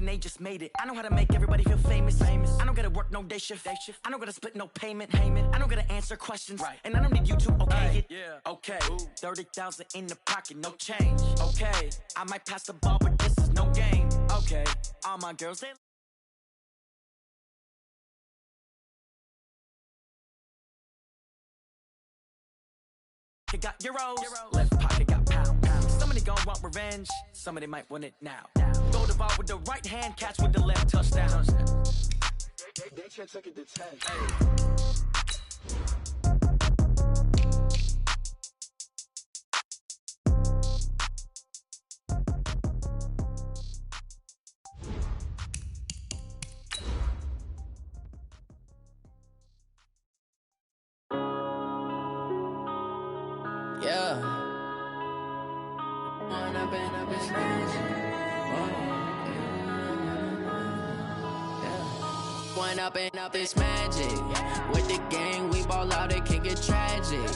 and they just made it. I know how to make everybody feel famous. I don't gotta work no day shift. I don't gotta split no payment. I don't gotta answer questions. And I don't need you to okay it. Okay, 30,000 in the pocket, no change. Okay, I might pass the ball, but this is no game. Okay, all my girls, they got euros, left pocket got pounds. Somebody gon' want revenge, somebody might want it now. Throw the ball with the right hand, catch with the left, touchdown. They took it to 10. Yeah. One up and up is magic. With the gang, we ball out, it can get tragic.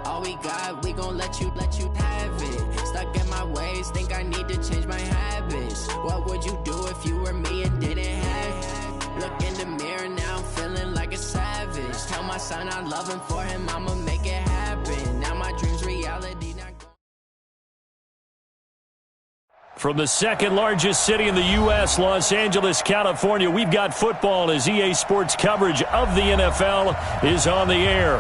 All we got, we gon' let you have it. Stuck in my ways, think I need to change my habits. What would you do if you were me and didn't have it? Look in the mirror now, I'm feeling like a savage. Tell my son I love him, for him I'ma make it happen. Now my dreams reality. From the second largest city in the U.S., Los Angeles, California, we've got football as EA Sports coverage of the NFL is on the air.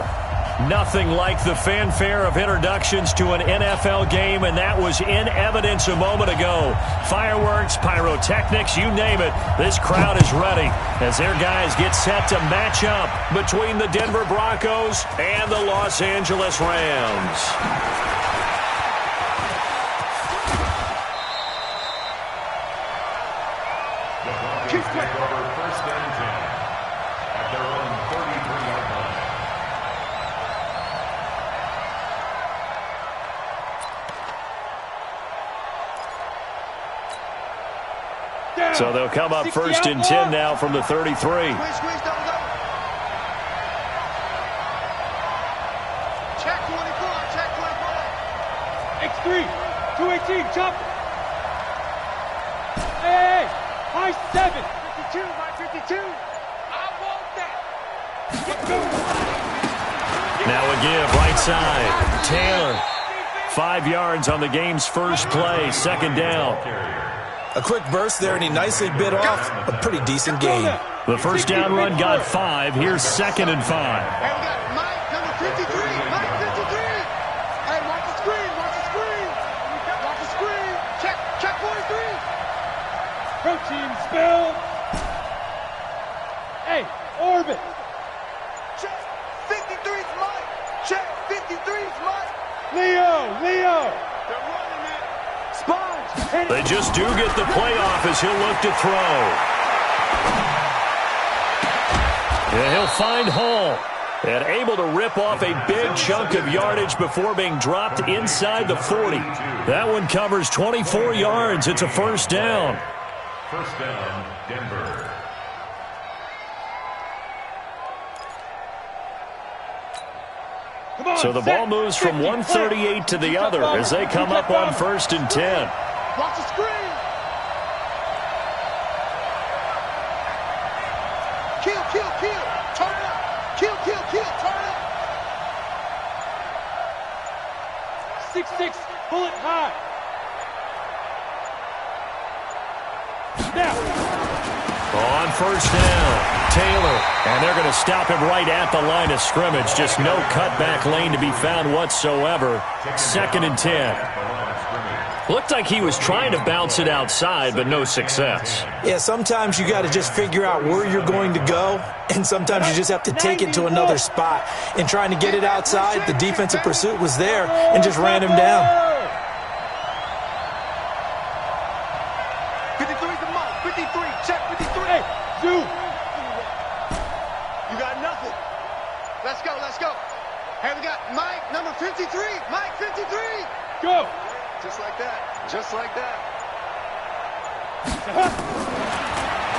Nothing like the fanfare of introductions to an NFL game, and that was in evidence a moment ago. Fireworks, pyrotechnics, you name it. This crowd is ready as their guys get set to match up between the Denver Broncos and the Los Angeles Rams. First and 10 at their own 33-yard line. So they'll come up first and 10 now from the 33. Check 24, check 24. X3, 218, jump. Hey, high 7. 52, my 52. I want that. Now a give, right side. Taylor, 5 yards on the game's first play, second down. A quick burst there, and he nicely bit off a pretty decent gain. The first down run got 5. Here's second and 5. Hey, we got Mike, number 53. Mike, 53. Hey, watch the screen, watch the screen. Watch the screen. Check 43. Protein spill. Hey, orbit. Check 53's Mike. Check 53's Mike. Leo. They're running it. Sponge. They just do get the playoff as he'll look to throw. And he'll find Hall. And able to rip off a big chunk of yardage before being dropped inside the 40. That one covers 24 yards. It's a first down. First down, Denver. So the ball moves from 138 to the other as they come up on first and 10. Watch the screen. Kill. Turn up. Kill. Turn up. 6-6, bullet high. Now. On first down, Taylor. And they're going to stop him right at the line of scrimmage. Just no cutback lane to be found whatsoever. Second and 10. Looked like he was trying to bounce it outside, but no success. Yeah, sometimes you got to just figure out where you're going to go, and sometimes you just have to take it to another spot. In trying to get it outside, the defensive pursuit was there and just ran him down. 53's the mark. 53. Check 53. Hey, dude. You got nothing. Let's go. Hey, we got Mike, number 53. Mike, 53. Go. Just like that.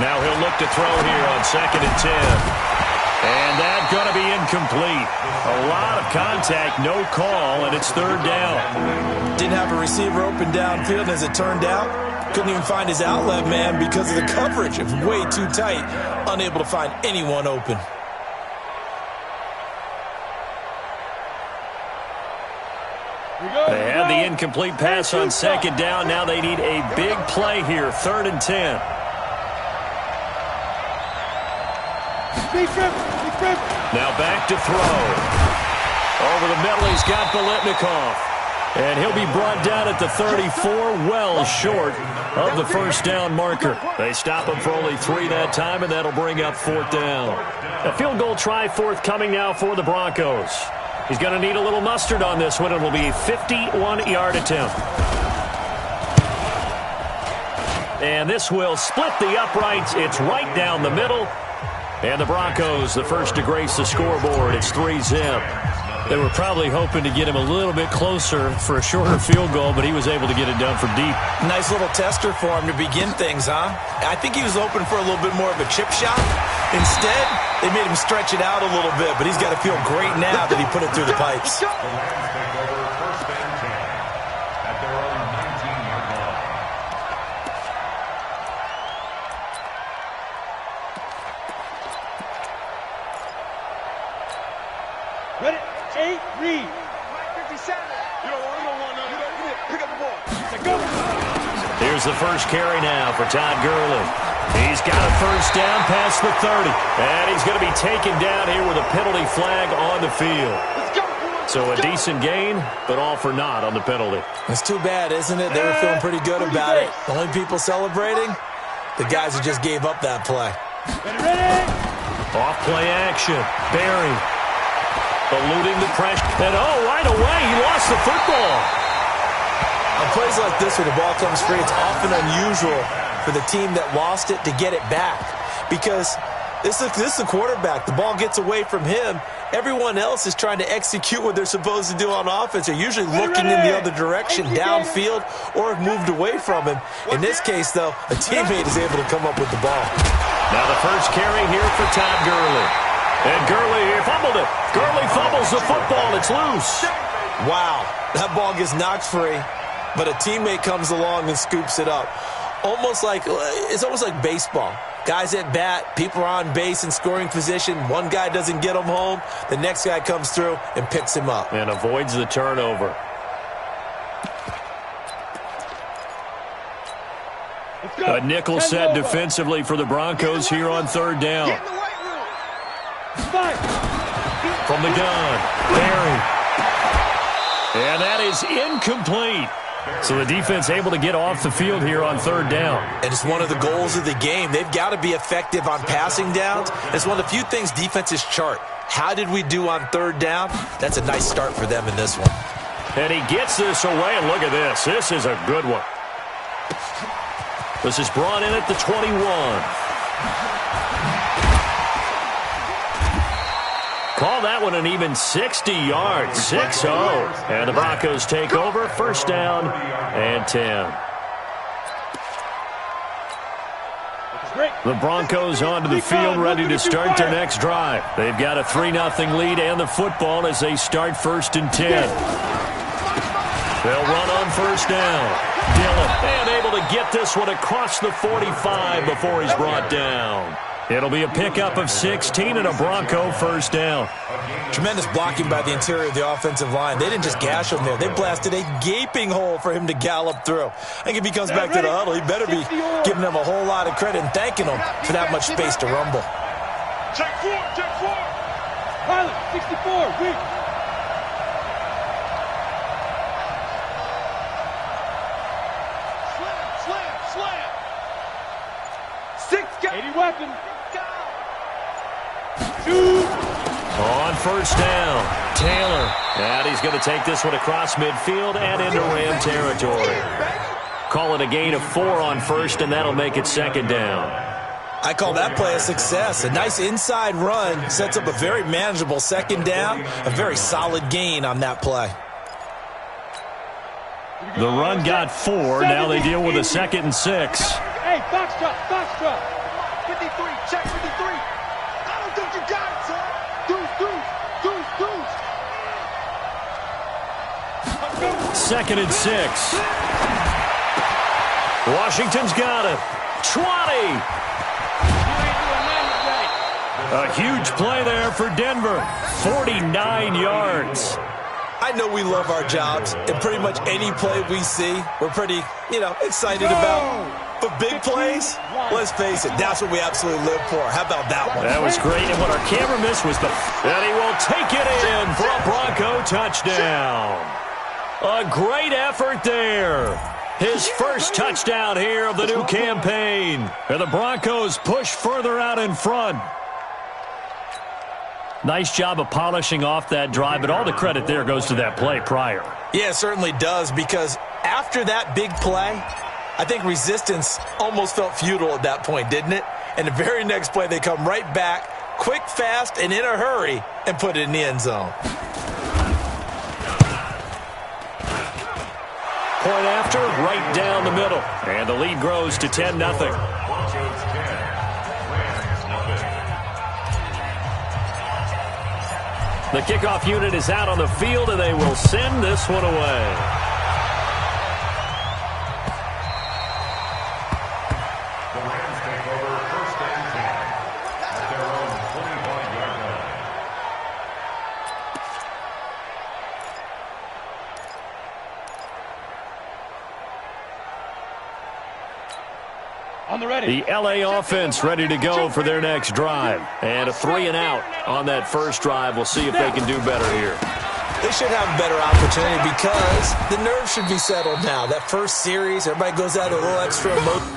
Now he'll look to throw here on second and 10. And that's going to be incomplete. A lot of contact, no call, and it's third down. Didn't have a receiver open downfield, as it turned out. couldn't even find his outlet man because of the coverage. It was way too tight, unable to find anyone open. They had the incomplete pass on second down. Now they need a big play here, 3rd and 10. Now back to throw. Over the middle, he's got Biletnikoff. And he'll be brought down at the 34, well short of the first down marker. They stop him for only 3 that time, and that'll bring up 4th down. A field goal try forthcoming now for the Broncos. He's going to need a little mustard on this one. It will be a 51-yard attempt. And this will split the uprights. It's right down the middle. And the Broncos, the first to grace the scoreboard. It's 3-zip. They were probably hoping to get him a little bit closer for a shorter field goal, but he was able to get it done from deep. Nice little tester for him to begin things, huh? I think he was hoping for a little bit more of a chip shot. Instead, they made him stretch it out a little bit, but he's got to feel great now that he put it through the pipes. The Lions take over 1st and 10 at their own 19-yard line. Ready? 8, read. Mike 57. You don't want none. You don't pick up the ball. Let's go. Here's the first carry now for Todd Gurley. He's got a first down past the 30. And he's going to be taken down here with a penalty flag on the field. Let's go. So a decent gain, but all for naught on the penalty. It's too bad, isn't it? They were feeling pretty good about it. The only people celebrating, the guys who just gave up that play. Ready? Off play action. Barry eluding the pressure. And right away, he lost the football. On plays like this where the ball comes free, it's often unusual for the team that lost it to get it back. Because this is the quarterback. The ball gets away from him. Everyone else is trying to execute what they're supposed to do on offense. They're usually looking in the other direction, downfield, or have moved away from him. In this case, though, a teammate is able to come up with the ball. Now the first carry here for Todd Gurley. And Gurley here fumbled it. Gurley fumbles the football. It's loose. Wow, that ball gets knocked free, but a teammate comes along and scoops it up. It's almost like baseball. Guys at bat, people are on base in scoring position. One guy doesn't get him home. The next guy comes through and picks him up. And avoids the turnover. A nickel set defensively for the Broncos here on 3rd down. From the gun, Barry. And that is incomplete. So the defense able to get off the field here on 3rd down. And it's one of the goals of the game. They've got to be effective on passing downs. It's one of the few things defenses chart. How did we do on 3rd down? That's a nice start for them in this one. And he gets this away, and look at this. This is a good one. This is brought in at the 21. Call that one an even 60 yards, 6-0. And the Broncos take over, 1st down and 10. The Broncos onto the field, ready to start their next drive. They've got a 3-0 lead and the football as they start 1st and 10. They'll run on 1st down. Dillon, and able to get this one across the 45 before he's brought down. It'll be a pickup of 16 and a Bronco 1st down. Tremendous blocking by the interior of the offensive line. They didn't just gash him there. They blasted a gaping hole for him to gallop through. I think if he comes back to the huddle, he better be giving them a whole lot of credit and thanking them for that much space to rumble. Check 4, check 4. Pilot, 64, weak. Slam. 6, 80 weapon. On 1st down, Taylor. And he's going to take this one across midfield and into Ram territory. Call it a gain of 4 on 1st, and that'll make it 2nd down. I call that play a success. A nice inside run sets up a very manageable 2nd down. A very solid gain on that play. The run got 4. Now they deal with a 2nd and 6. Hey, box drop. 53, check 53. I don't think you got it, son. Deuce. 2nd and 6. Washington's got it. 20. A huge play there for Denver. 49 yards. I know we love our jobs, and pretty much any play we see, we're pretty, excited about. But big plays, let's face it, that's what we absolutely live for. How about that one? That was great, and what our camera missed was and he will take it in for a Bronco touchdown. A great effort there. His first touchdown here of the new campaign. And the Broncos push further out in front. Nice job of polishing off that drive, but all the credit there goes to that play prior. Yeah, it certainly does, because after that big play, I think resistance almost felt futile at that point, didn't it? And the very next play, they come right back, quick, fast, and in a hurry, and put it in the end zone. Point after, right down the middle. And the lead grows to 10-0. The kickoff unit is out on the field, and they will send this one away. The LA offense ready to go for their next drive. And a 3-and-out on that first drive. We'll see if they can do better here. They should have a better opportunity because the nerves should be settled now. That first series, everybody goes out a little extra emotion.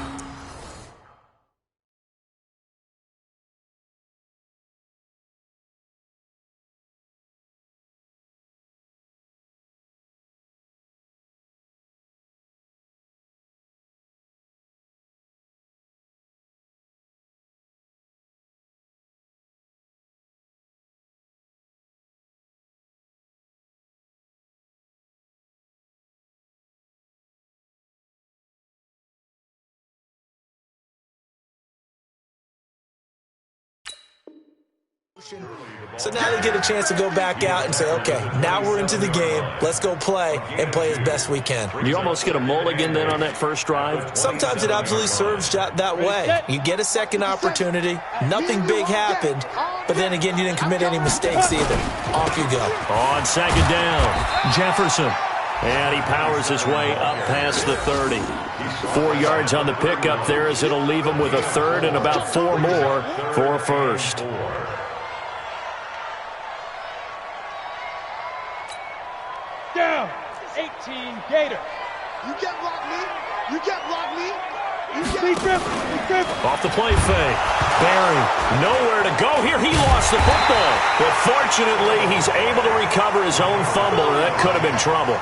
So now they get a chance to go back out and say, okay, now we're into the game. Let's go play and play as best we can. You almost get a mulligan then on that first drive? Sometimes it absolutely serves that way. You get a second opportunity. Nothing big happened. But then again, you didn't commit any mistakes either. Off you go. On second down, Jefferson. And he powers his way up past the 30. 4 yards on the pickup there as it'll leave him with a third and about 4 more for a first. Down, 18 Gator. You get block me. You get block me. You get off the play fake. Barry, nowhere to go here. He lost the football. But fortunately, he's able to recover his own fumble, and that could have been trouble.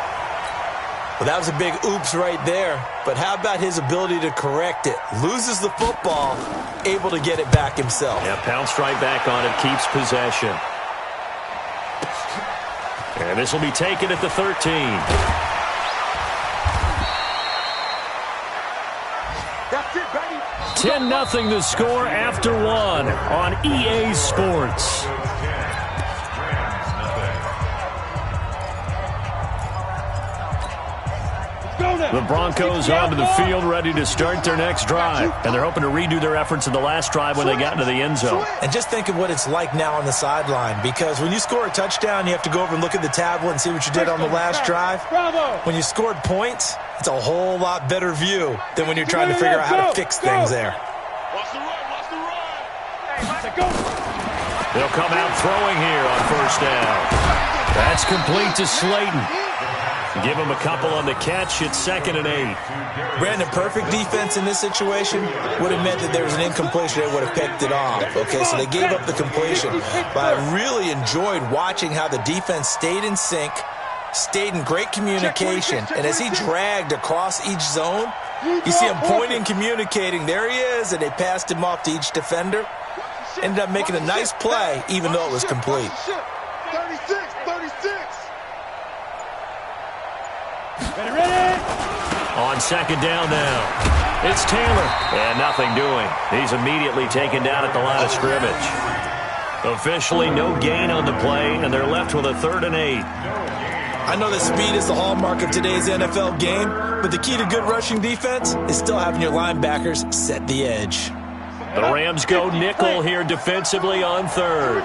Well, that was a big oops right there. But how about his ability to correct it? Loses the football, able to get it back himself. Yeah, pounced right back on it, keeps possession. And this will be taken at the 13. That's it, baby. 10-0 the score after 1 on EA Sports. The Broncos onto the field ready to start their next drive. And they're hoping to redo their efforts in the last drive when they got into the end zone. And just think of what it's like now on the sideline. Because when you score a touchdown, you have to go over and look at the tablet and see what you did on the last drive. When you scored points, it's a whole lot better view than when you're trying to figure out how to fix things there. Watch the run, watch the run. They'll come out throwing here on first down. That's complete to Slayton. Give him a couple on the catch. It's 2nd and 8. Brandon, perfect defense in this situation would have meant that there was an incompletion. They would have picked it off. Okay, so they gave up the completion. But I really enjoyed watching how the defense stayed in sync, stayed in great communication. And as he dragged across each zone, you see him pointing, communicating. There he is, and they passed him off to each defender. Ended up making a nice play, even though it was complete. 36. Ready. On second down now. It's Taylor. And nothing doing. He's immediately taken down at the line of scrimmage. Officially no gain on the play, and they're left with a 3rd and 8. I know that speed is the hallmark of today's NFL game, but the key to good rushing defense is still having your linebackers set the edge. The Rams go nickel here defensively on third.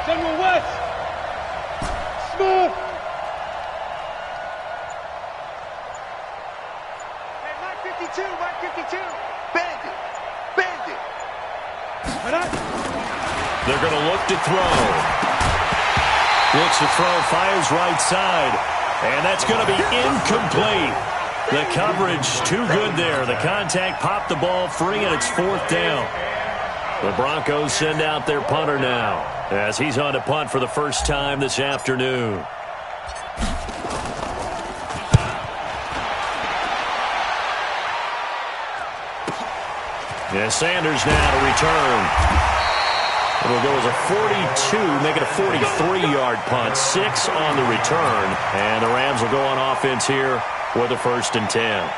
General West. Smooth. Hey, Mike 52, Mike 52. Bandit. Bandit. They're going to look to throw. Looks to throw, fires right side. And that's going to be incomplete. The coverage too good there. The contact popped the ball free, and it's 4th down. The Broncos send out their punter now, as he's on to punt for the first time this afternoon. Yeah, Sanders now to return. It'll go as a 42, make it a 43-yard punt. 6 on the return, and the Rams will go on offense here with a 1st and 10.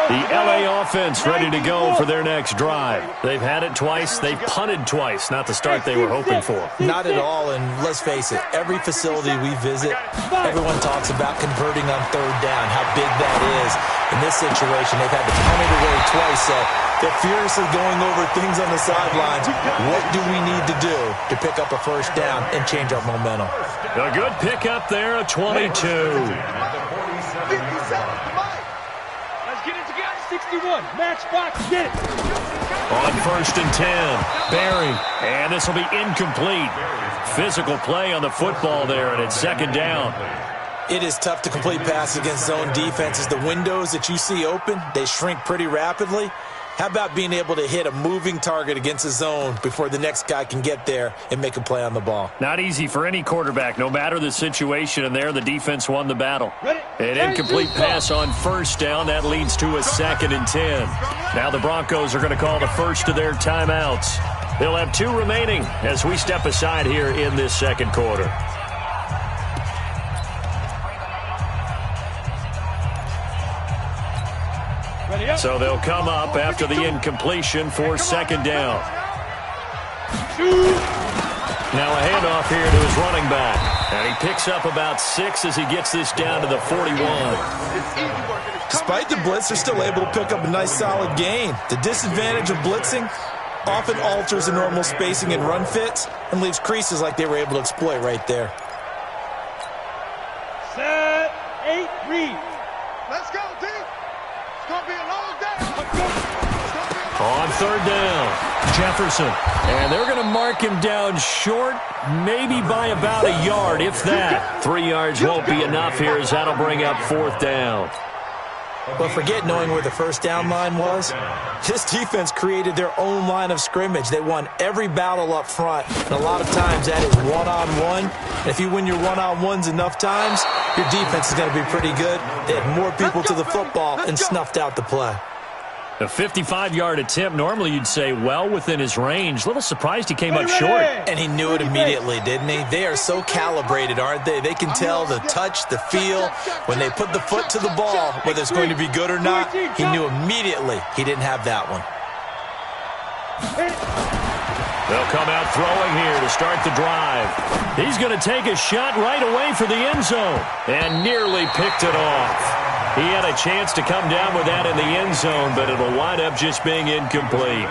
The LA offense ready to go for their next drive. They've had it twice. They've punted twice. Not the start they were hoping for. Not at all, and let's face it, every facility we visit, everyone talks about converting on 3rd down, how big that is. In this situation, they've had to punt it away twice, so they're furiously going over things on the sidelines. What do we need to do to pick up a 1st down and change our momentum? A good pickup there, a 22. 61, match box, get it. On 1st and 10, Barry, and this will be incomplete. Physical play on the football there, and it's 2nd down. It is tough to complete passes against zone defenses. The windows that you see open, they shrink pretty rapidly. How about being able to hit a moving target against a zone before the next guy can get there and make a play on the ball? Not easy for any quarterback, no matter the situation, and there the defense won the battle. An incomplete pass on 1st down. That leads to a 2nd and 10. Now the Broncos are going to call the first of their timeouts. They'll have 2 remaining as we step aside here in this 2nd quarter. So they'll come up after the incompletion for 2nd down. Now a handoff here to his running back. And he picks up about 6 as he gets this down to the 41. Despite the blitz, they're still able to pick up a nice solid gain. The disadvantage of blitzing often alters the normal spacing and run fits and leaves creases like they were able to exploit right there. Set, 8, read. Let's go, D. It's going to be a long day. On 3rd down, Jefferson. And they're going to mark him down short, maybe by about a yard, if that. 3 yards won't be enough here as that'll bring up 4th down. But forget knowing where the 1st down line was. This defense created their own line of scrimmage. They won every battle up front, and a lot of times that is one-on-one. And if you win your one-on-ones enough times, your defense is going to be pretty good. They had more people to the football and snuffed out the play. A 55-yard attempt, normally you'd say well within his range. A little surprised he came up short. And he knew it immediately, didn't he? They are so calibrated, aren't they? They can tell the touch, the feel. When they put the foot to the ball, whether it's going to be good or not, he knew immediately he didn't have that one. They'll come out throwing here to start the drive. He's going to take a shot right away for the end zone and nearly picked it off. He had a chance to come down with that in the end zone, but it'll wind up just being incomplete.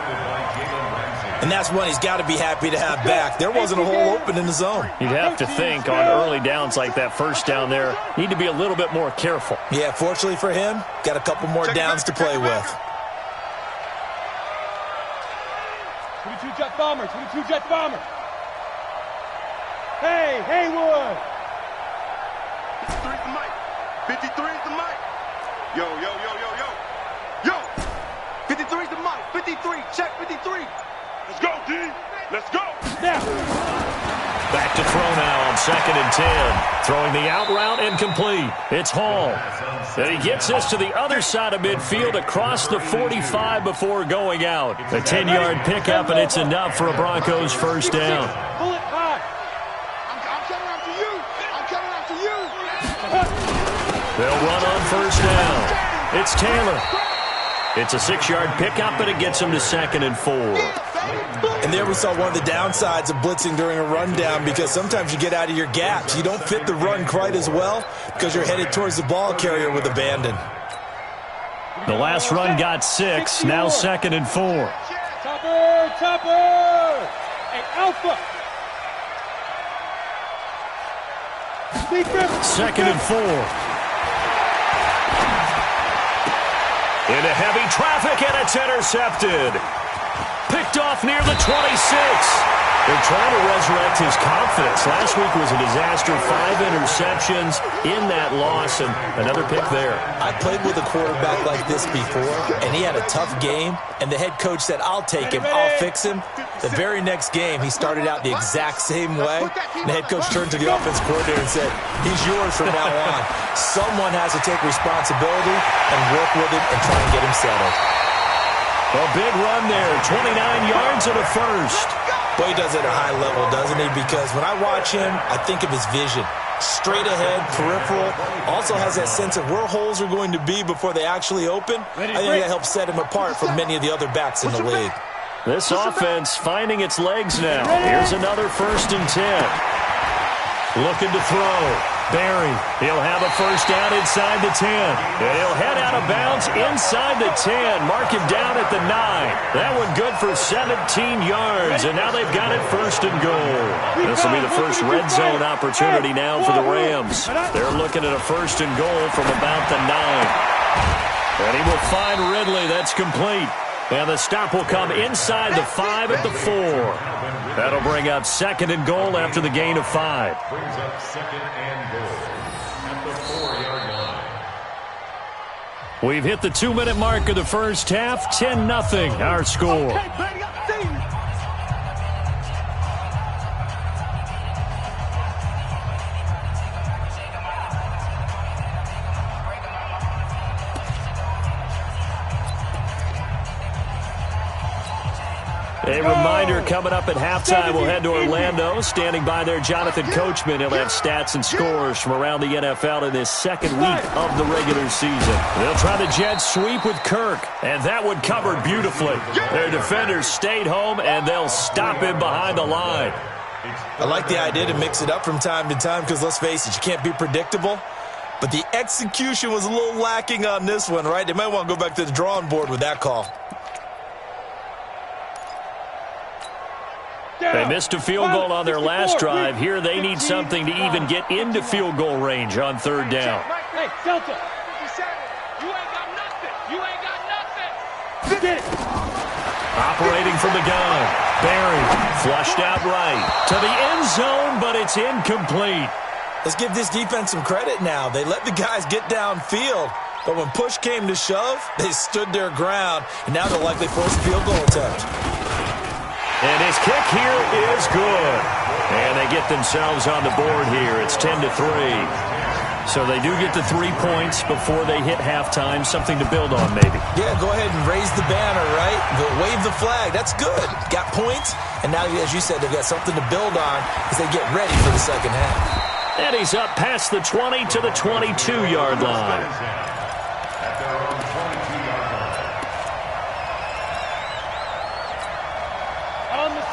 And that's one he's got to be happy to have back. There wasn't a hole open in the zone. You'd have to think on early downs like that 1st down there, need to be a little bit more careful. Yeah, fortunately for him, got a couple more downs to play with. 22 Jet Bomber, 22 Jet Bomber. Hey, Haywood. 53 is the mic. 53 is the mic. Yo, yo, yo, yo, yo. Yo. 53 is the mic. 53. Check 53. Let's go, D. Let's go. Now. Back to throw now on 2nd and 10. Throwing the out route incomplete. It's Hall. And he gets this to the other side of midfield across the 45 before going out. A 10-yard pickup, and it's enough for a Broncos 1st down. Pull it high. I'm coming after you. I'm coming after you. They'll run on 1st down. It's Taylor. It's a 6-yard pickup, and it gets him to 2nd and 4. And there we saw one of the downsides of blitzing during a rundown, because sometimes you get out of your gaps. You don't fit the run quite as well because you're headed towards the ball carrier with abandon. The last run got 6, now 2nd and 4. Chopper! Hey, Alpha! 2nd and 4. Into heavy traffic, and it's intercepted. Picked off near the 26. They're trying to resurrect his confidence. Last week was a disaster. 5 interceptions in that loss, and another pick there. I played with a quarterback like this before, and he had a tough game, and the head coach said, I'll take him, I'll fix him. The very next game, he started out the exact same way. And the head coach turned to the offense coordinator and said, he's yours from now on. Someone has to take responsibility and work with him and try and get him settled. A big run there, 29 yards and a first. Boy, he does it at a high level, doesn't he? Because when I watch him, I think of his vision. Straight ahead, peripheral. Also has that sense of where holes are going to be before they actually open. I think that helps set him apart from many of the other backs in the league. This offense finding its legs now. Here's another 1st and 10. Looking to throw. Barry, he'll have a first down inside the 10. And he'll head out of bounds inside the 10. Mark him down at the 9. That one good for 17 yards. And now they've got it 1st and goal. This will be the first red zone opportunity now for the Rams. They're looking at a 1st and goal from about the 9. And he will find Ridley. That's complete. And the stop will come inside the 5 at the 4. That'll bring up 2nd and goal after the gain of 5. Brings up 2nd and goal at the 4-yard line. We've hit the 2-minute mark of the first half. 10-0 our score. A reminder, coming up at halftime, we'll head to Orlando. Standing by there, Jonathan Coachman. He'll have stats and scores from around the NFL in this 2nd week of the regular season. They'll try the jet sweep with Kirk, and that one covered beautifully. Their defenders stayed home, and they'll stop him behind the line. I like the idea to mix it up from time to time because, let's face it, you can't be predictable. But the execution was a little lacking on this one, right? They might want to go back to the drawing board with that call. They missed a field goal on their last drive. Here they need something to even get into field goal range on 3rd down. Hey, Delta. You ain't got nothing. You ain't got nothing. Get it. Operating from the gun. Barry flushed out right to the end zone, but it's incomplete. Let's give this defense some credit now. They let the guys get downfield, but when push came to shove, they stood their ground, and now they'll likely force a field goal attempt. And his kick here is good. And they get themselves on the board here. It's 10-3. So they do get the 3 points before they hit halftime. Something to build on, maybe. Yeah, go ahead and raise the banner, right? Wave the flag. That's good. Got points. And now, as you said, they've got something to build on as they get ready for the 2nd half. And he's up past the 20 to the 22-yard line.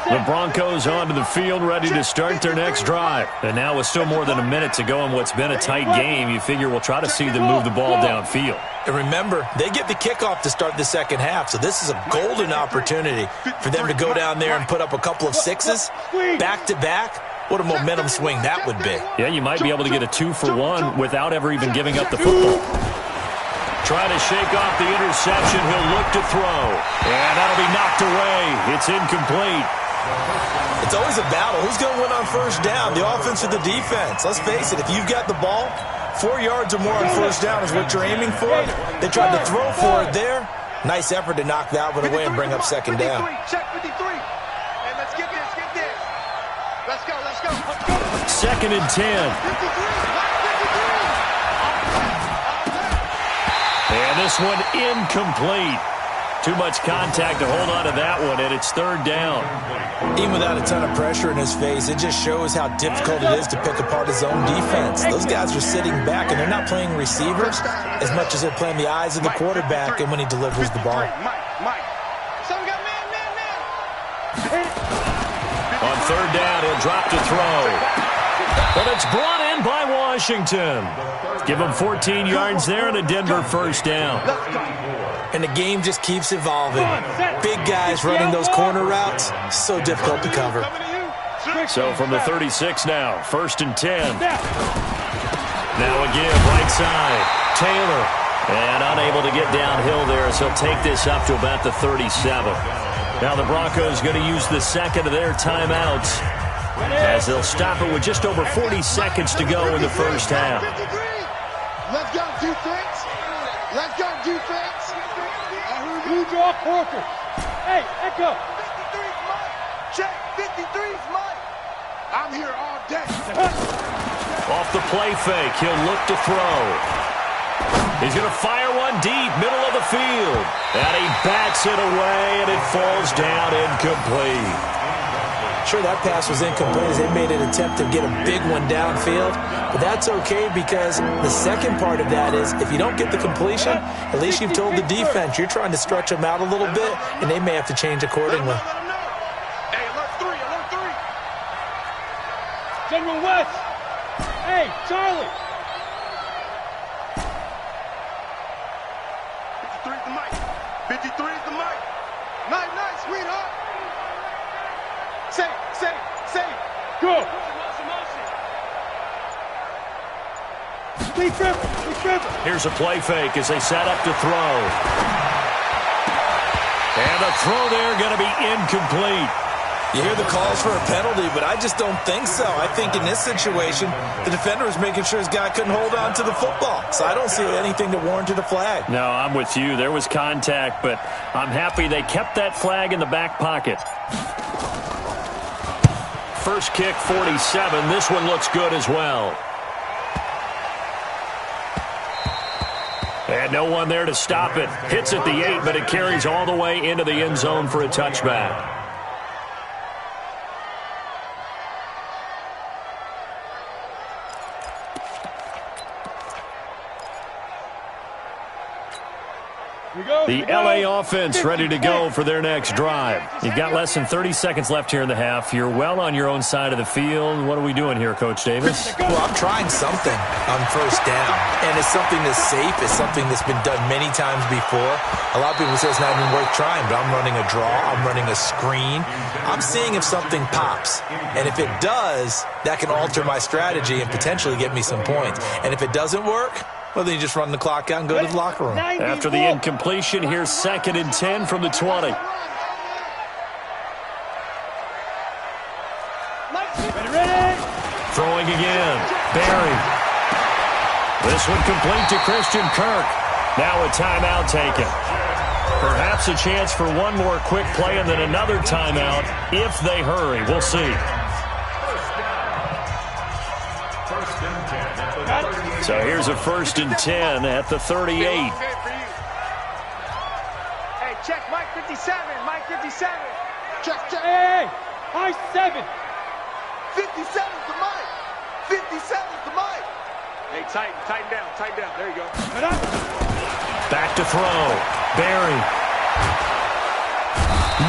The Broncos onto the field, ready to start their next drive. And now with still more than a minute to go in what's been a tight game, you figure we'll try to see them move the ball downfield. And remember, they get the kickoff to start the 2nd half, so this is a golden opportunity for them to go down there and put up a couple of 6s back-to-back. What a momentum swing that would be. Yeah, you might be able to get a 2-for-1 without ever even giving up the football. Trying to shake off the interception. He'll look to throw. And that'll be knocked away. It's incomplete. It's always a battle. Who's going to win on 1st down, the offense or the defense? Let's face it, if you've got the ball, 4 yards or more on 1st down is what you're aiming for. They tried to throw for it there. Nice effort to knock that one away and bring up 2nd down. Check 53. And let's get this, get this. Let's go, let's go. 2nd and 10. And this one incomplete. Too much contact to hold on to that one, and it's third down. Even without a ton of pressure in his face, it just shows how difficult it is to pick apart his own defense. Those guys are sitting back, and they're not playing receivers as much as they're playing the eyes of the quarterback and when he delivers the ball. On third down, he'll drop to throw. But it's brought in by Washington. Give him 14 yards there and a Denver first down. And the game just keeps evolving. Big guys running those corner routes, so difficult to cover. So from the 36 now, first and 10. Now again, right side, Taylor. And unable to get downhill there, so he'll take this up to about the 37. Now the Broncos going to use the second of their timeouts as they'll stop it with just over 40 seconds to go in the first half. Let's go defense. Let's go defense. You draw corker. Hey, echo. 53's mine. Check. 53's mine. I'm here all day. Off the play fake, he'll look to throw. He's going to fire one deep, middle of the field. And he bats it away, and it falls down incomplete. Sure, that pass was incomplete as they made an attempt to get a big one downfield. But that's okay because the second part of that is if you don't get the completion, at least you've told the defense you're trying to stretch them out a little bit, and they may have to change accordingly. Hey, alert 3, alert 3. General West. Hey, Charlie. 53's the mic. 53's the mic. Night, sweetheart. Say. Go. Lead Trevor. Here's a play fake as they set up to throw. And the throw there going to be incomplete. You hear the calls for a penalty, but I just don't think so. I think in this situation, the defender was making sure his guy couldn't hold on to the football. So I don't see anything that warranted a flag. No, I'm with you. There was contact, but I'm happy they kept that flag in the back pocket. First kick, 47. This one looks good as well. And no one there to stop it. Hits at the 8, but it carries all the way into the end zone for a touchback. The LA offense ready to go for their next drive. You've got less than 30 seconds left here in the half. You're well on your own side of the field. What are we doing here, Coach Davis? Well, I'm trying something on first down, and it's something that's safe. It's something that's been done many times before. A lot of people say it's not even worth trying, but I'm running a draw. I'm running a screen. I'm seeing if something pops, and if it does, that can alter my strategy and potentially get me some points. And if it doesn't work, well, then you just run the clock out and go to the locker room. After the incompletion, here's second and 10 from the 20. Throwing again. Barry. This one complete to Christian Kirk. Now a timeout taken. Perhaps a chance for one more quick play and then another timeout if they hurry. We'll see. So here's a first and 10 at the 38. Hey, check Mike 57. Mike 57. Check. Hey, high 7. 57's the mic. 57's the mic. Hey, tighten down. There you go. Back to throw. Barry.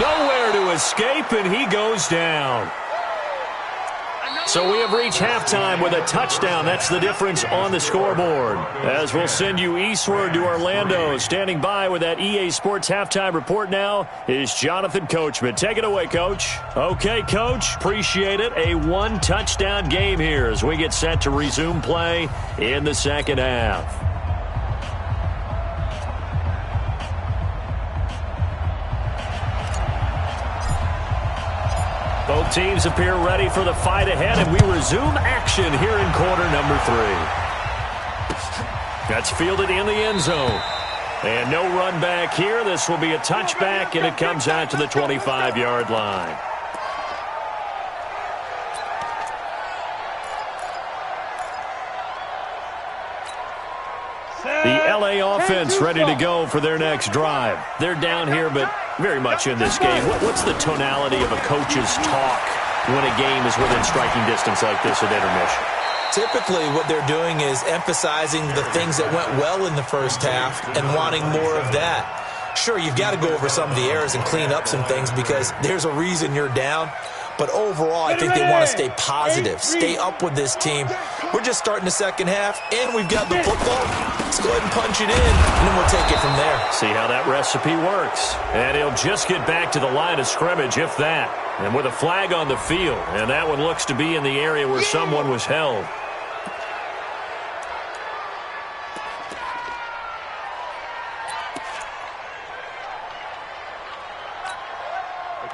Nowhere to escape, and he goes down. So we have reached halftime with a touchdown. That's the difference on the scoreboard. As we'll send you eastward to Orlando. Standing by with that EA Sports halftime report now is Jonathan Coachman. Take it away, Coach. Okay, Coach. Appreciate it. A one-touchdown game here as we get set to resume play in the second half. Both teams appear ready for the fight ahead, and we resume action here in quarter number 3. That's fielded in the end zone. And no run back here. This will be a touchback, and it comes out to the 25-yard line. The LA offense ready to go for their next drive. They're down here, but very much in this game. What's the tonality of a coach's talk when a game is within striking distance like this at intermission? Typically, what they're doing is emphasizing the things that went well in the first half and wanting more of that. Sure, you've got to go over some of the errors and clean up some things because there's a reason you're down. But overall, I think they want to stay positive, stay up with this team. We're just starting the second half, and we've got the football. Let's go ahead and punch it in, and then we'll take it from there. See how that recipe works. And he'll just get back to the line of scrimmage, if that. And with a flag on the field, and that one looks to be in the area where someone was held.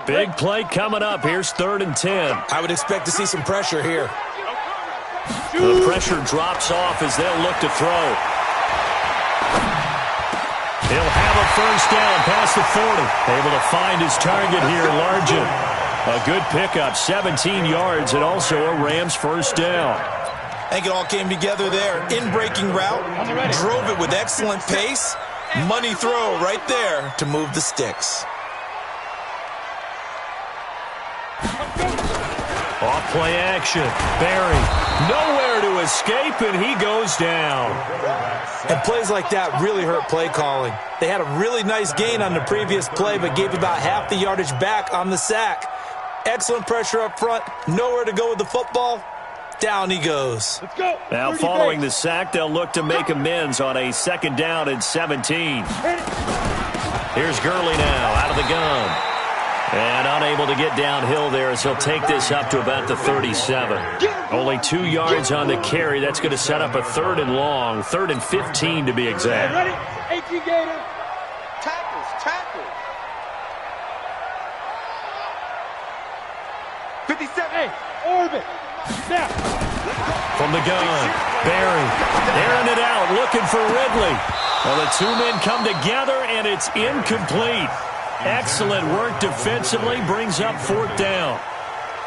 Big play coming up. Here's 3rd and 10. I would expect to see some pressure here. The pressure drops off as they'll look to throw. He'll have a first down past the 40. Able to find his target here, Largent. A good pickup, 17 yards, and also a Rams first down. I think it all came together there. In-breaking route, drove it with excellent pace. Money throw right there to move the sticks. Off play action. Barry nowhere to escape, and he goes down. And plays like that really hurt play calling. They had a really nice gain on the previous play, but gave about half the yardage back on the sack. Excellent pressure up front. Nowhere to go with the football. Down he goes. Let's go. Now following the sack, they'll look to make amends on a 2nd down and 17. Here's Gurley now out of the gun. And unable to get downhill there as he'll take this up to about the 37. Only 2 yards on the carry. That's going to set up a 3rd and long. 3rd and 15 to be exact. Ready? 18 Gator. Tackles. 57. Hey, orbit. Snap. From the gun, Barry airing it out, looking for Ridley. Well, the 2 men come together, and it's incomplete. Excellent work defensively, brings up 4th down.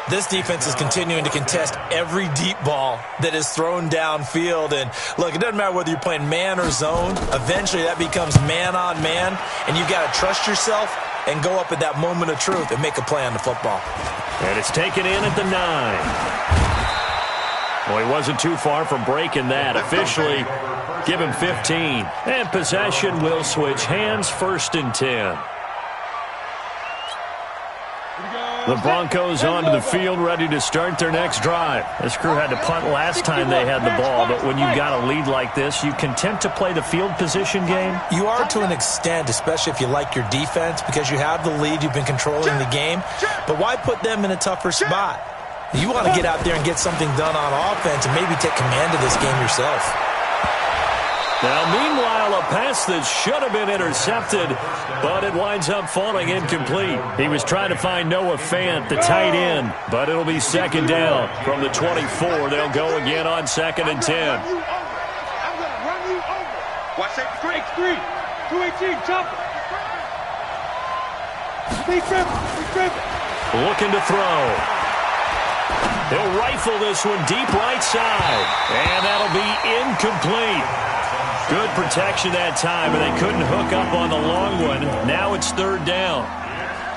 This defense is continuing to contest every deep ball that is thrown downfield. And look, it doesn't matter whether you're playing man or zone. Eventually that becomes man on man, and you've got to trust yourself and go up at that moment of truth and make a play on the football. And it's taken in at the 9. Well, he wasn't too far from breaking that. Officially, give him 15. And possession will switch hands, 1st and 10. The Broncos onto the field, ready to start their next drive. This crew had to punt last time they had the ball, but when you've got a lead like this, you content to play the field position game? You are to an extent, especially if you like your defense, because you have the lead, you've been controlling the game. But why put them in a tougher spot? You want to get out there and get something done on offense and maybe take command of this game yourself. Now, meanwhile, a pass that should have been intercepted, but it winds up falling incomplete. He was trying to find Noah Fant, the tight end, but it'll be 2nd down. From the 24, they'll go again on 2nd and 10. I'm going to run you over. Watch safety 3. 218, jump. Big dribble. Looking to throw. He'll rifle this one deep right side, and that'll be incomplete. Good protection that time, and they couldn't hook up on the long one. Now it's 3rd down.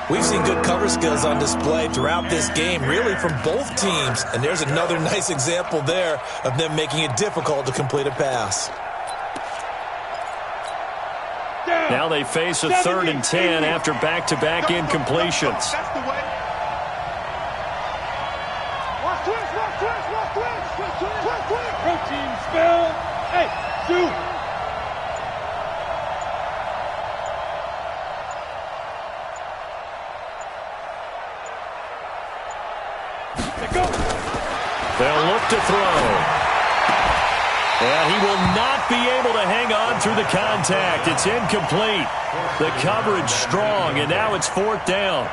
We've seen good cover skills on display throughout this game, really from both teams. And there's another nice example there of them making it difficult to complete a pass. Now they face a 3rd and 10 after back-to-back incompletions. That's the way. Watch twist. Protein spill. Hey, shoot. They'll look to throw. And he will not be able to hang on through the contact. It's incomplete. The coverage strong, and now it's 4th down.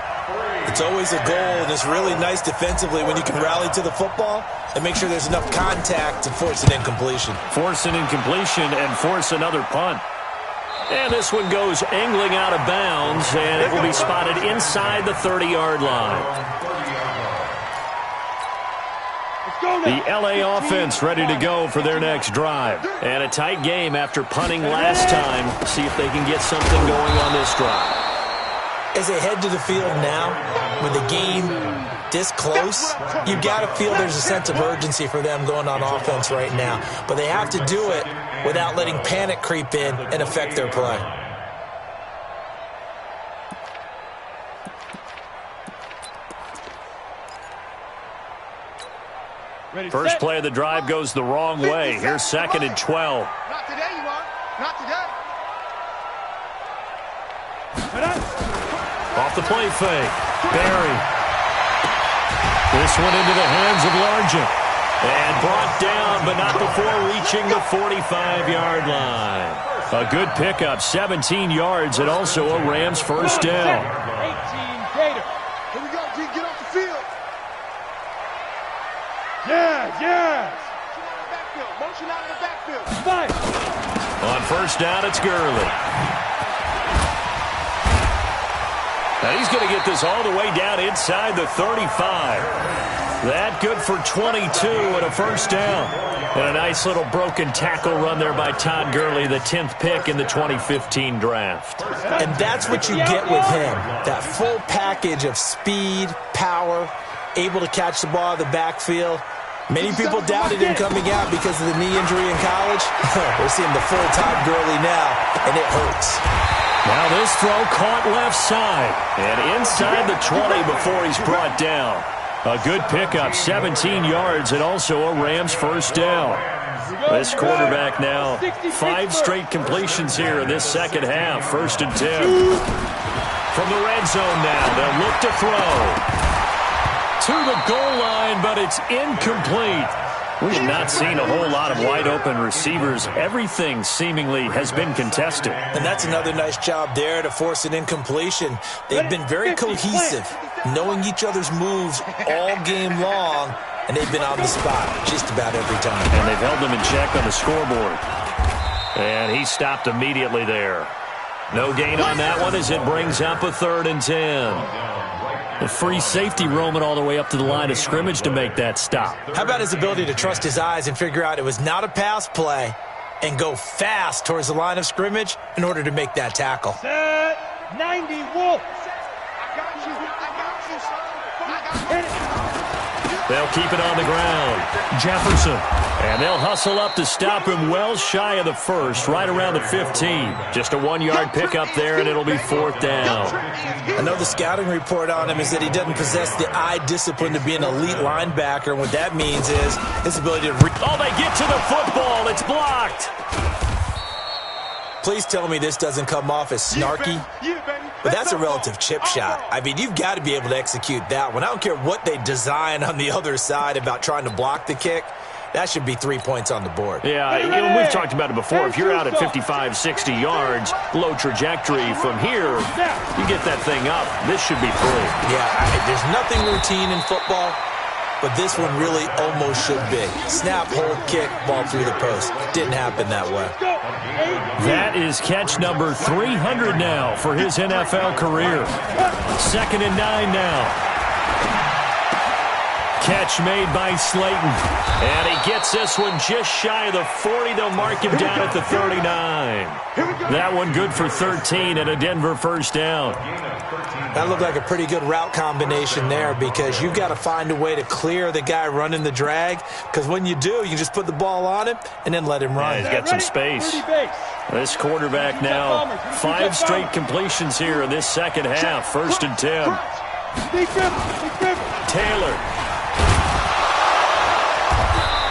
It's always a goal, and it's really nice defensively when you can rally to the football and make sure there's enough contact to force an incompletion. Force an incompletion and force another punt. And this one goes angling out of bounds, and it will be spotted inside the 30-yard line. The LA offense ready to go for their next drive. And a tight game after punting last time. See if they can get something going on this drive. As they head to the field now, with the game this close, you've got to feel there's a sense of urgency for them going on offense right now. But they have to do it without letting panic creep in and affect their play. First play of the drive goes the wrong way. Here's 2nd and 12. Not today, you are. Not today. Off the play fake. Barry. This one into the hands of Largent. And brought down, but not before reaching the 45-yard line. A good pickup, 17 yards, and also a Rams first down. 18 Gator. Here we go, G. Get off the field. Yes. Motion out of the backfield. Fire. On first down, it's Gurley. Now he's going to get this all the way down inside the 35. That good for 22 and a first down. And a nice little broken tackle run there by Todd Gurley, the 10th pick in the 2015 draft. And that's what you get with him. That full package of speed, power, able to catch the ball out of the backfield. Many people doubted him coming out because of the knee injury in college. We're seeing the full Todd Gurley now, and it hurts. Now this throw caught left side and inside the 20 before he's brought down. A good pickup, 17 yards, and also a Rams first down. This quarterback now, 5 straight completions here in this second half. 1st and 10. From the red zone now, they'll look to throw. To the goal line, but it's incomplete. We have not seen a whole lot of wide-open receivers. Everything seemingly has been contested. And that's another nice job there to force an incompletion. They've been very cohesive, knowing each other's moves all game long, and they've been on the spot just about every time. And they've held them in check on the scoreboard. And he stopped immediately there. No gain on that one as it brings up a 3rd and 10. A free safety roaming all the way up to the line of scrimmage to make that stop. How about his ability to trust his eyes and figure out it was not a pass play and go fast towards the line of scrimmage in order to make that tackle? Set 90 Wolf. I got you, son. Hit it. They'll keep it on the ground. Jefferson. And they'll hustle up to stop him well shy of the first, right around the 15. Just a 1-yard pickup there, and it'll be 4th down. I know the scouting report on him is that he doesn't possess the eye discipline to be an elite linebacker. And what that means is his ability to... Oh, they get to the football. It's blocked. Please tell me this doesn't come off as snarky. But that's a relative chip shot. I mean, you've got to be able to execute that one. I don't care what they design on the other side about trying to block the kick. That should be 3 points on the board. Yeah, we've talked about it before. If you're out at 55, 60 yards, low trajectory from here, you get that thing up. This should be 3. Yeah, there's nothing routine in football, but this one really almost should be. Snap, hold, kick, ball through the post. Didn't happen that way. That is catch number 300 now for his NFL career. 2nd and 9 now. Catch made by Slayton. And he gets this one just shy of the 40. They'll mark him down at the 39. That one good for 13 and a Denver first down. That looked like a pretty good route combination there because you've got to find a way to clear the guy running the drag, because when you do, you just put the ball on him and then let him run. Yeah, he's got some space. This quarterback now, 5 straight completions here in this second half. 1st and 10. Taylor.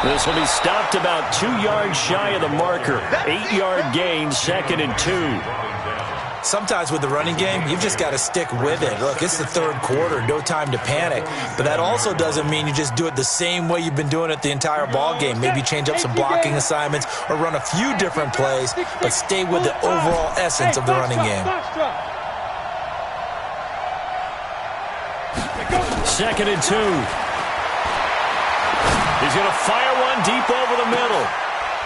This will be stopped about 2 yards shy of the marker. 8-yard gain, 2nd and 2. Sometimes with the running game, you've just got to stick with it. Look, it's the 3rd quarter, no time to panic. But that also doesn't mean you just do it the same way you've been doing it the entire ball game. Maybe change up some blocking assignments or run a few different plays, but stay with the overall essence of the running game. 2nd and 2. He's going to fire one deep over the middle.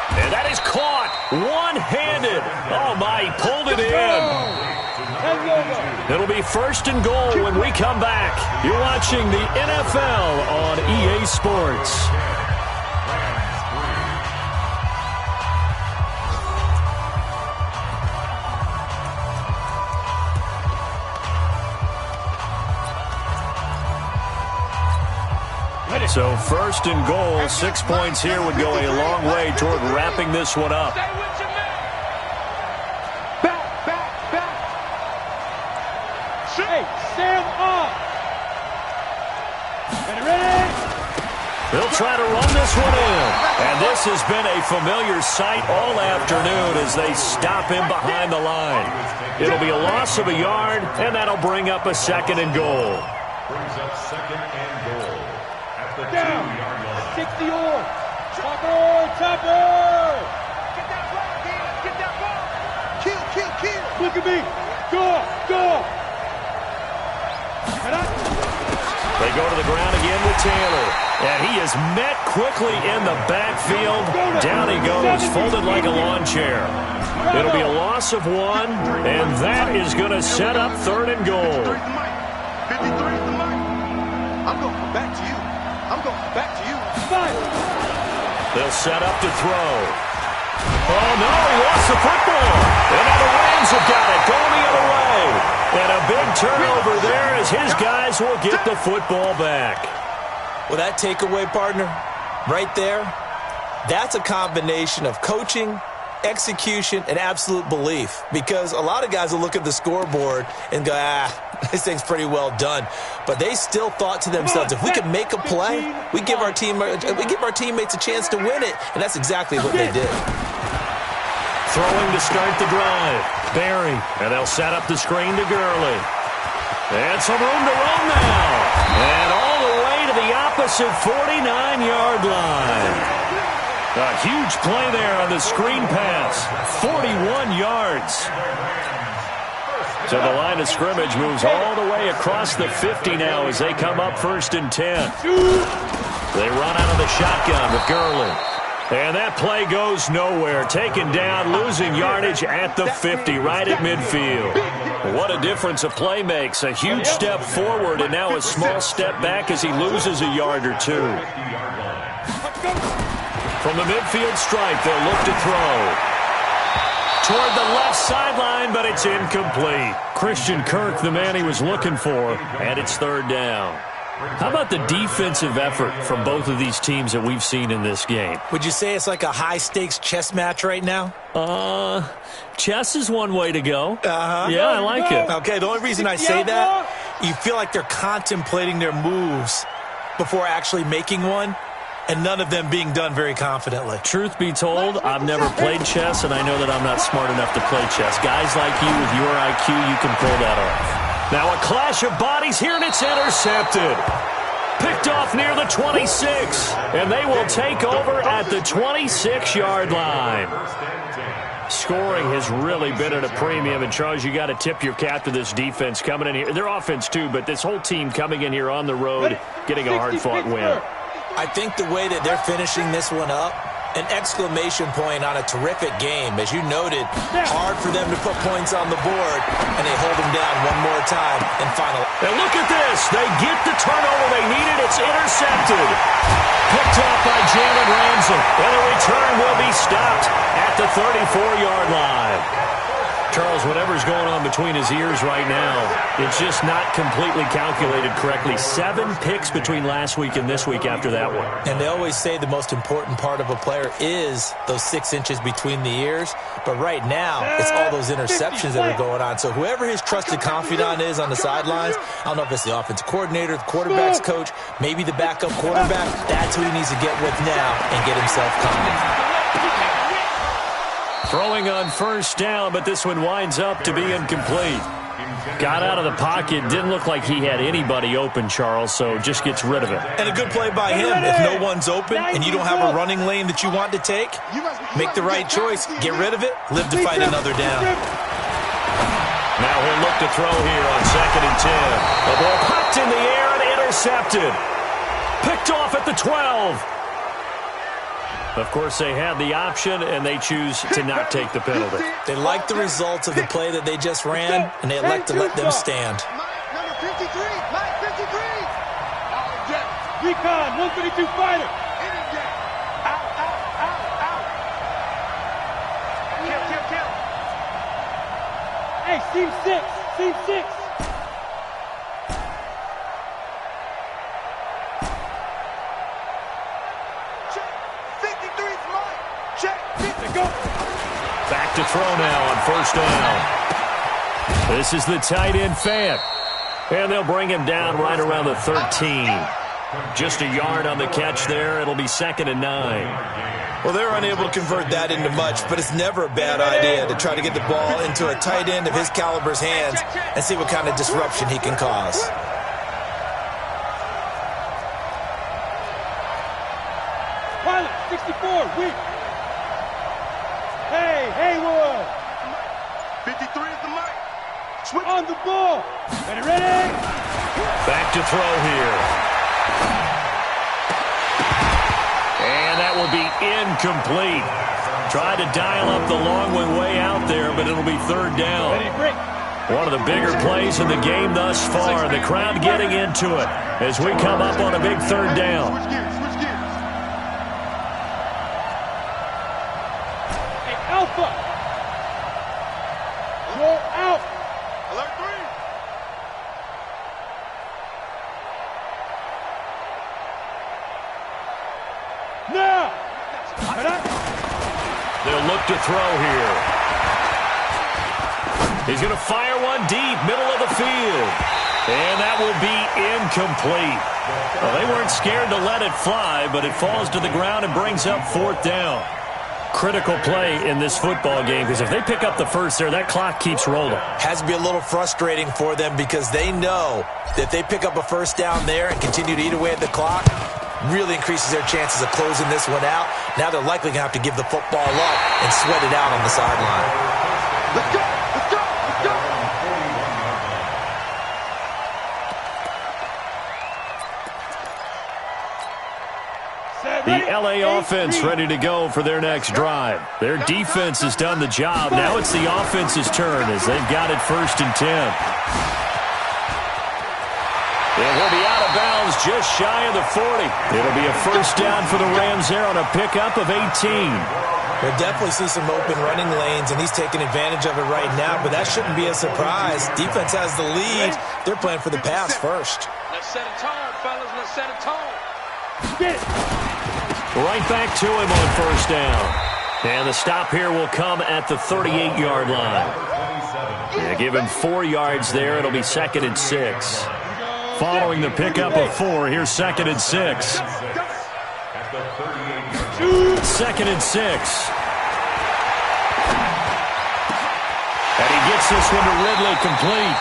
And that is caught one-handed. Oh, my, he pulled it in. It'll be 1st and goal when we come back. You're watching the NFL on EA Sports. So 1st and goal, 6 points here would go a long way toward wrapping this one up. They'll try to run this one in. And this has been a familiar sight all afternoon as they stop him behind the line. It'll be a loss of a yard, and that'll bring up a 2nd and goal. Brings up 2nd and goal at the 2-yard line. 60 on. Chopper. Get that ball, kid. Get that ball. Kill. Look at me. Go. They go to the ground again with Taylor. And he is met quickly in the backfield. Down he goes, folded like a lawn chair. It'll be a loss of 1, and that is going to set up 3rd and goal. 53 is the mic. I'm going to come back to you. They'll set up to throw. Oh, no, he lost the football. And now the Rams have got it, going the other way. And a big turnover there as his guys will get the football back. Well, that takeaway, partner, right there, that's a combination of coaching, execution, and absolute belief. Because a lot of guys will look at the scoreboard and go, this thing's pretty well done. But they still thought to themselves, if we can make a play, we give our teammates a chance to win it. And that's exactly what they did. Throwing to start the drive. Barry. And they'll set up the screen to Gurley. And some room to run now. And all the way to the opposite 49-yard line. A huge play there on the screen pass. 41 yards. So the line of scrimmage moves all the way across the 50 now as they come up 1st and 10. They run out of the shotgun with Gurley. And that play goes nowhere. Taken down, losing yardage at the 50, right at midfield. What a difference a play makes. A huge step forward and now a small step back as he loses a yard or two. From the midfield stripe, they'll look to throw. Toward the left sideline, but it's incomplete. Christian Kirk, the man he was looking for, and it's 3rd down. How about the defensive effort from both of these teams that we've seen in this game? Would you say it's like a high-stakes chess match right now? Chess is one way to go. Yeah, I like it. Okay, the only reason I say that, you feel like they're contemplating their moves before actually making one, and none of them being done very confidently. Truth be told, I've never played chess, and I know that I'm not smart enough to play chess. Guys like you with your IQ, you can pull that off. Now a clash of bodies here, and it's intercepted. Picked off near the 26, and they will take over at the 26-yard line. Scoring has really been at a premium, and Charles, you got to tip your cap to this defense coming in here. Their offense too, but this whole team coming in here on the road, getting a hard-fought win. I think the way that they're finishing this one up, an exclamation point on a terrific game. As you noted, hard for them to put points on the board, and they hold them down one more time and final. And look at this. They get the turnover they needed. It's intercepted. Picked off by Jalen Ramsey. And the return will be stopped at the 34-yard line. Charles, whatever's going on between his ears right now, it's just not completely calculated correctly. 7 picks between last week and this week after that one. And they always say the most important part of a player is those 6 inches between the ears. But right now, it's all those interceptions that are going on. So whoever his trusted confidant is on the sidelines, I don't know if it's the offensive coordinator, the quarterback's coach, maybe the backup quarterback, that's who he needs to get with now and get himself calm. Throwing on 1st down, but this one winds up to be incomplete. Got out of the pocket. Didn't look like he had anybody open, Charles, so just gets rid of it. And a good play by him. If no one's open and you don't have a running lane that you want to take, make the right choice. Get rid of it. Live to fight another down. Now he'll look to throw here on 2nd and 10. The ball popped in the air and intercepted. Picked off at the 12. Of course, they had the option, and they choose to not take the penalty. They like the results of the play that they just ran, and they elect to let them stand. Mike, number 53. Mike, 53. Recon, 132 fighter. Kill. Hey, team 6. Team 6. Check. 53's Mike. Check. 50. Go. Back to throw now on first down. This is the tight end Fant. And they'll bring him down right around the 13. Just a yard on the catch there. It'll be 2nd and 9. Well, they're unable to convert that into much, but it's never a bad idea to try to get the ball into a tight end of his caliber's hands and see what kind of disruption he can cause. Pilot, 64, weak. Hey, Haywood. 53 is the mic. Switch on the ball. Ready? Back to throw here. And that will be incomplete. Tried to dial up the long way out there, but it'll be 3rd down. One of the bigger plays in the game thus far. The crowd getting into it as we come up on a big 3rd down. Switch gears. Hey, Alpha. Roll out. Alert 3. Now. They'll look to throw here. He's going to fire one deep, middle of the field. And that will be incomplete. Well, they weren't scared to let it fly, but it falls to the ground and brings up 4th down. Critical play in this football game, because if they pick up the first there, that clock keeps rolling. Has to be a little frustrating for them because they know that if they pick up a first down there and continue to eat away at the clock, really increases their chances of closing this one out. Now they're likely going to have to give the football up and sweat it out on the sideline. Let's go. The LA offense ready to go for their next drive. Their defense has done the job. Now it's the offense's turn as they've got it 1st and 10. And he'll be out of bounds just shy of the 40. It'll be a 1st down for the Rams there on a pickup of 18. We'll definitely see some open running lanes, and he's taking advantage of it right now, but that shouldn't be a surprise. Defense has the lead. They're playing for the pass first. Let's set a tone, fellas. Let's set a tone. Get it. Right back to him on 1st down. And the stop here will come at the 38-yard line. Yeah, give him 4 yards there. It'll be 2nd and 6. Following the pickup of 4, here's 2nd and 6. 2nd and 6. And he gets this one to Ridley complete.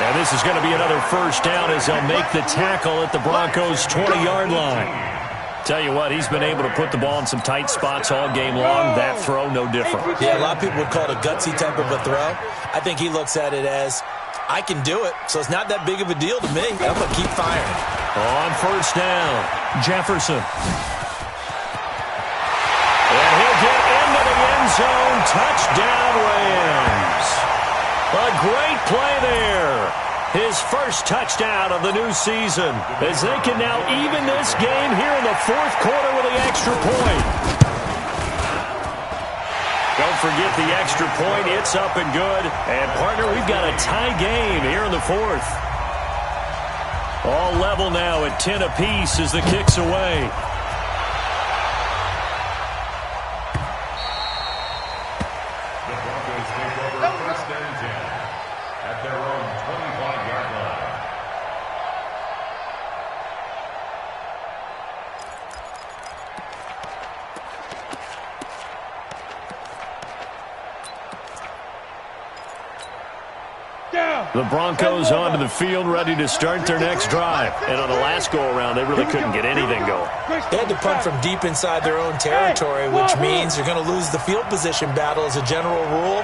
And this is going to be another 1st down as they'll make the tackle at the Broncos' 20-yard line. Tell you what, he's been able to put the ball in some tight spots all game long. That throw, no different. Yeah, a lot of people would call it a gutsy type of a throw. I think he looks at it as, I can do it, so it's not that big of a deal to me. I'm going to keep firing. On 1st down, Jefferson. And he'll get into the end zone. Touchdown, Rams. A great play there. His first touchdown of the new season as they can now even this game here in the 4th quarter with the extra point. Don't forget the extra point. It's up and good. And, partner, we've got a tie game here in the 4th. All level now at 10 apiece as the kick's away. The Broncos take over 1st and 10 at their own 25-yard line. The Broncos onto the field ready to start their next drive. And on the last go-around, they really couldn't get anything going. They had to punt from deep inside their own territory, which means they're going to lose the field position battle as a general rule.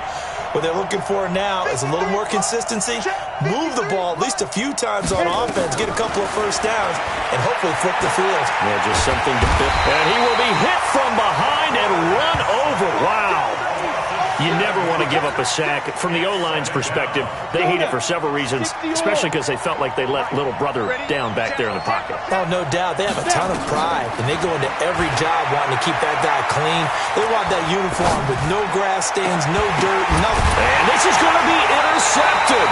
What they're looking for now is a little more consistency, move the ball at least a few times on offense, get a couple of 1st downs, and hopefully flip the field. Yeah, just something to fit. And he will be hit from behind. up a sack. From the O-line's perspective, they hate it for several reasons, especially because they felt like they let little brother down back there in the pocket. Oh, no doubt. They have a ton of pride, and they go into every job wanting to keep that guy clean. They want that uniform with no grass stains, no dirt, nothing. And this is going to be intercepted.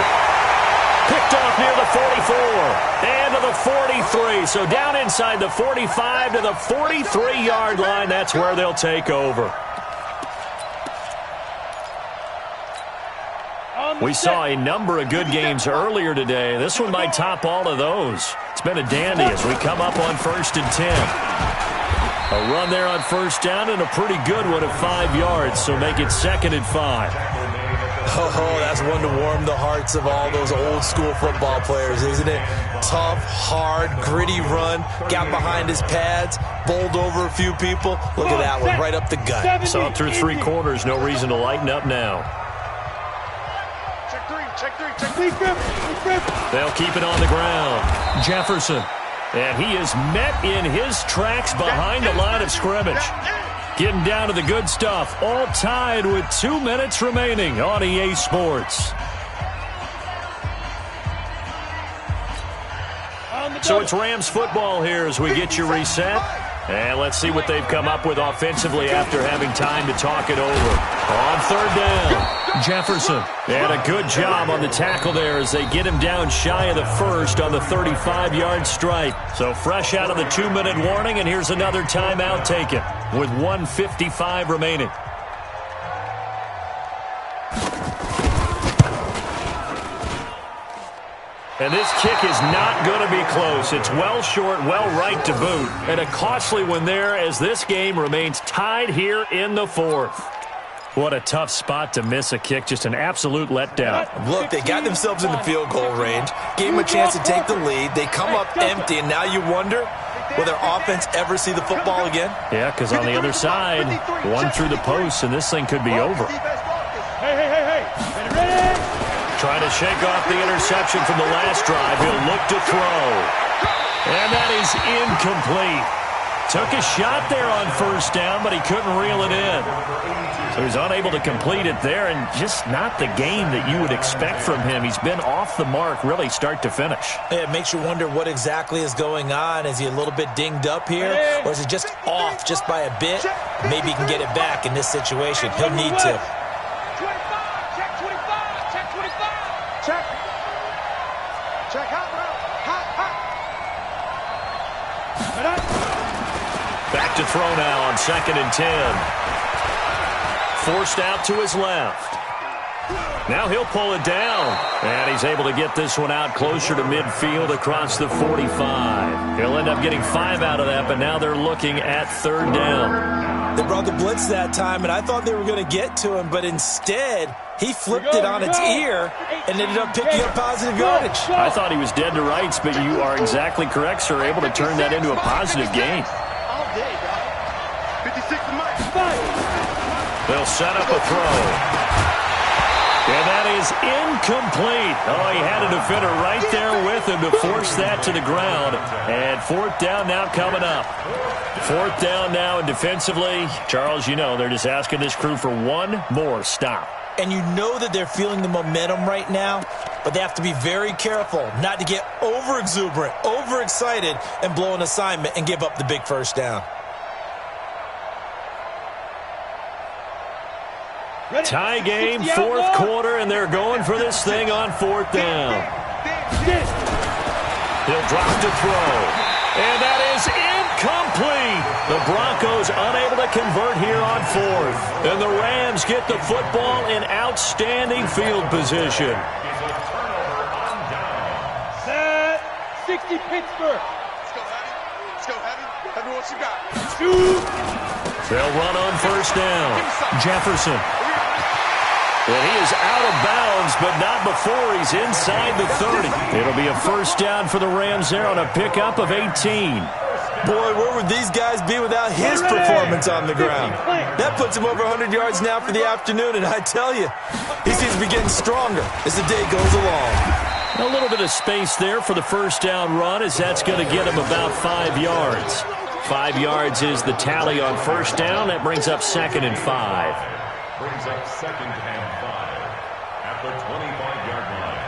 Picked off near the 44 and to the 43. So down inside the 45 to the 43-yard line. That's where they'll take over. We saw a number of good games earlier today. This one might top all of those. It's been a dandy as we come up on 1st and 10. A run there on first down and a pretty good one of 5 yards, so make it 2nd and 5. Oh, that's one to warm the hearts of all those old-school football players, isn't it? Tough, hard, gritty run, got behind his pads, bowled over a few people. Look at that one, right up the gut. Saw through 3 quarters, no reason to lighten up now. Check three. They'll keep it on the ground. Jefferson. And he is met in his tracks behind the line of scrimmage. Getting down to the good stuff. All tied with 2 minutes remaining on EA Sports. So it's Rams football here as we get you reset. And let's see what they've come up with offensively after having time to talk it over. On 3rd down, Jefferson. And a good job on the tackle there as they get him down shy of the first on the 35-yard stripe. So fresh out of the 2-minute warning, and here's another timeout taken with 1:55 remaining. And this kick is not going to be close. It's well short, well right to boot. And a costly one there as this game remains tied here in the 4th. What a tough spot to miss a kick. Just an absolute letdown. Look, they got themselves in the field goal range, gave them a chance to take the lead. They come up empty, and now you wonder, will their offense ever see the football again? Yeah, because on the other side, one through the post, and this thing could be over. Hey. Ready? Trying to shake off the interception from the last drive. He'll look to throw. And that is incomplete. Took a shot there on first down, but he couldn't reel it in. So he's unable to complete it there, and just not the game that you would expect from him. He's been off the mark really start to finish. It makes you wonder what exactly is going on. Is he a little bit dinged up here, or is it just off just by a bit? Maybe he can get it back in this situation. He'll need to. Check hot. Back to throw now on 2nd and 10. Forced out to his left. Now he'll pull it down. And he's able to get this one out closer to midfield across the 45. He'll end up getting 5 out of that, but now they're looking at 3rd down. They brought the blitz that time, and I thought they were going to get to him, but instead he flipped it on its ear and ended up picking up positive yardage. I thought he was dead to rights, but you are exactly correct, sir. Able to turn that into a positive gain. 56 to Mike. They'll set up a throw. And that is incomplete. Oh, he had a defender right there with him to force that to the ground. And 4th down now coming up. 4th down now, and defensively, Charles, you know, they're just asking this crew for one more stop. And you know that they're feeling the momentum right now, but they have to be very careful not to get over-exuberant, over-excited, and blow an assignment and give up the big first down. Tie game, 4th quarter, and they're going for this thing on 4th down. He'll drop to throw. And that is incomplete. The Broncos unable to convert here on 4th. And the Rams get the football in outstanding field position. Set. 60 Pittsburgh. Let's go, Heavy. Heavy, what you got? They'll run on first down. Jefferson. And he is out of bounds, but not before he's inside the 30. It'll be a first down for the Rams there on a pickup of 18. Boy, where would these guys be without his performance on the ground? That puts him over 100 yards now for the afternoon, and I tell you, he seems to be getting stronger as the day goes along. A little bit of space there for the first down run, as that's going to get him about 5 yards. 5 yards is the tally on first down. That brings up 2nd and 5. Brings up 2nd and 5. the 25-yard line.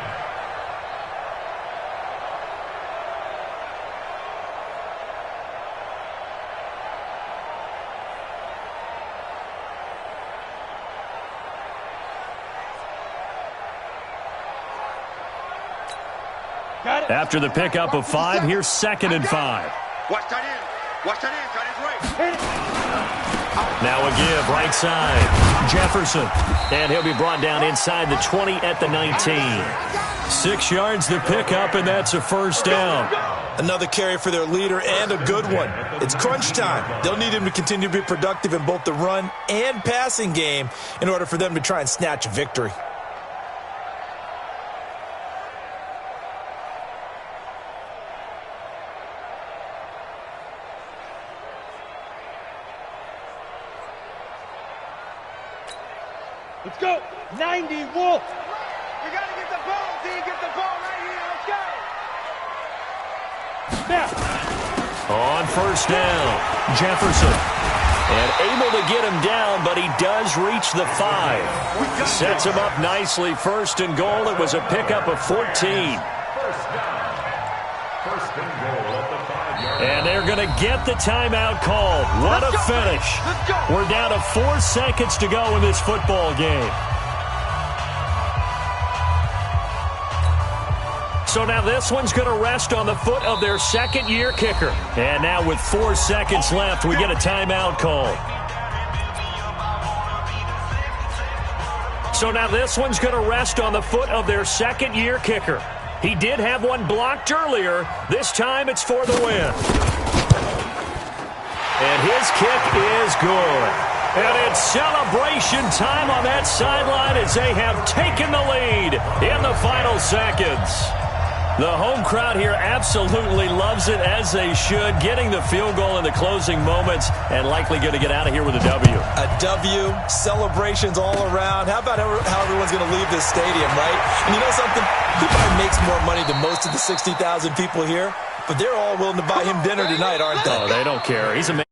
After the pickup of 5, here's 2nd and 5. Watch that in. Watch that in. Got his right. Now a give, right side. Jefferson. And he'll be brought down inside the 20 at the 19. 6 yards the pickup, and that's a first down. Another carry for their leader and a good one. It's crunch time. They'll need him to continue to be productive in both the run and passing game in order for them to try and snatch a victory. Let's go. 90, Wolf. We got to get the ball, D. Get the ball right here. Let's go. Snap. On first down, Jefferson. And able to get him down, but he does reach the 5. Sets him up nicely. First and goal. It was a pickup of 14. First down. First and goal at the 5-yard line. And they're going to get the timeout called. What a finish. We're down to 4 seconds to go in this football game. So now this one's going to rest on the foot of their second-year kicker. And now with 4 seconds left, we get a timeout call. So now this one's going to rest on the foot of their second-year kicker. He did have one blocked earlier. This time it's for the win. And his kick is good. And it's celebration time on that sideline as they have taken the lead in the final seconds. The home crowd here absolutely loves it, as they should, getting the field goal in the closing moments and likely going to get out of here with a W. A W, celebrations all around. How about how everyone's going to leave this stadium, right? And you know something? He probably makes more money than most of the 60,000 people here, but they're all willing to buy him dinner tonight, aren't they? Oh, they don't care. He's a man.